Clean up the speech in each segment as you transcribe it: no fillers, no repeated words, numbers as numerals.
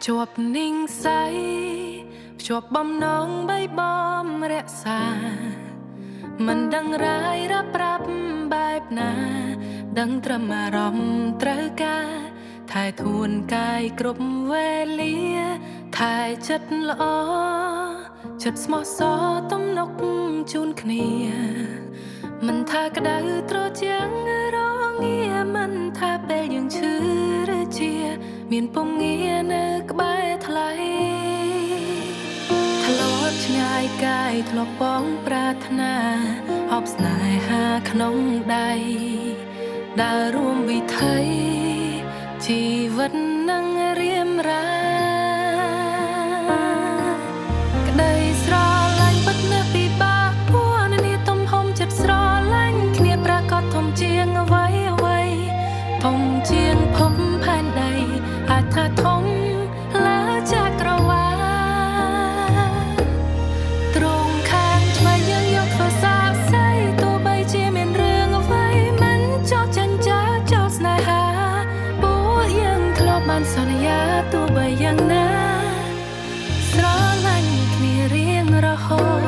ជាប់นิ่งใสជាប់បំណងបីបំរក្សាមិនដឹងរាយរាប់ប្រាប់បែបណាដឹងត្រឹមអារម្មណ៍ត្រូវការថែធួនកាយគ្រប់វេលាថែចិត្តល្អចិត្តស្មោះសរទំនុកជូនគ្នាមិនថាក្តៅត្រជាងរងាមិនថាពេលយើងឈឺឬជាមានពងងារនៅក្បែរថ្លៃធ្លាប់ឆ្ងាយកាយធ្លាប់បងប្រាថ្នាហប់ស្នេហាក្នុងដៃដើររួមវិថីជីវិតនឹងរៀមរាក្តីស្រឡាញ់ពិតណាស់ពិបាកពួរនេះទំហំចិត្តស្រឡាញ់គ្នាប្រកាសធំជាងអ្វីអ្វីធំជាងភពផែនដីអាចថាធំលើចក្រវាឡត្រង់ខាងឆ្វេងយើងយកធ្វើសាស្អីទោះបីជាមានរឿងអ្វីមិនចោលចាញ់ចាចោលស្នេហាពួកយើងធ្លាប់បានសន្យាទោះបីយ៉ាងណាស្រឡាញ់គ្នារៀងរហូត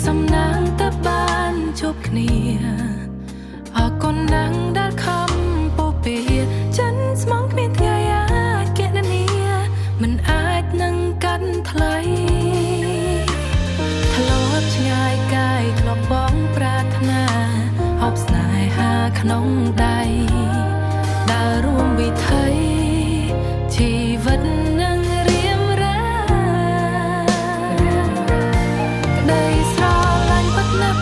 សំណាងទៅបានជួបគ្នាអរគុណណាស់ដែលខំពុះពីចិនស្មងគ្មានថ្ងៃអាចគណនាមិនអាចនឹងកាន់ថ្លៃធ្លាប់ឆ្ងាយកាយធ្លាប់បងប្រាថ្នាហប់ស្នេហាក្នុងដៃដើររួមវិថីជីវិតនឹងរៀមរាក្តី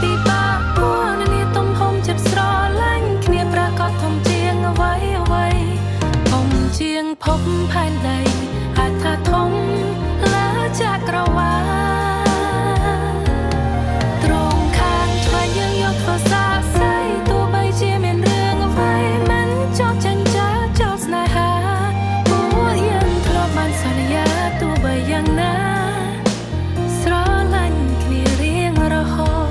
ពិបាកពួរនេះទំហំចិត្តស្រឡាញ់គ្នាប្រកាសធំជាងអ្វីអ្វីធំជាងភពផែនដីអាចថាធំលើចក្រវាឡត្រង់ខាងឆ្វេងយើងយកធ្វើសាស្អីទោះបីជាមានរឿងអ្វីមិនចោលចាញ់ចាចោលស្នេហាពួកយើងធ្លាប់បានសន្យាទោះបីយ៉ាងណាស្រឡាញ់គ្នារៀងរហូត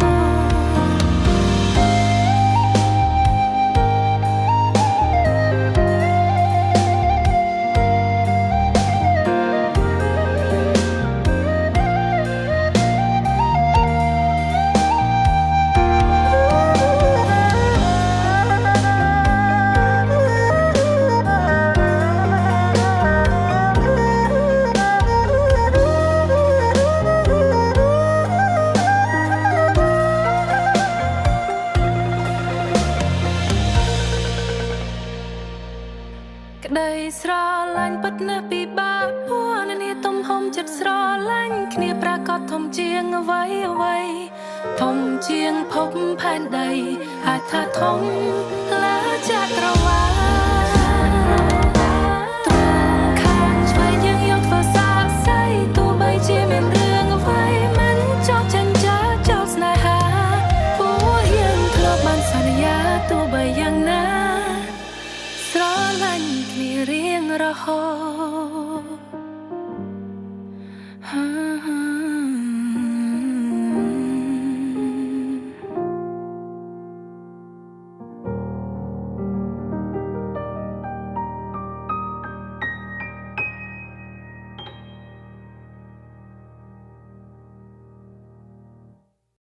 ក្តីស្រឡាញ់ពិតណាស់ពិបាកពួរនេះទំហំចិត្តស្រឡាញ់គ្នាប្រកាសធំជាងអ្វីអ្វីធំជាងភពផែនដីអាចថាធំលើចក្រវាឡត្រង់ខាងឆ្វេងយើងយកធ្វើសាស្អីទោះបីជាមានរឿងអ្វីមិនចោលចាញ់ចាចោលស្នេហាពួកយើងធ្លាប់បានសន្យាទោះបីយ៉ាងណាស្រឡាញ់គ្នារៀងរហូត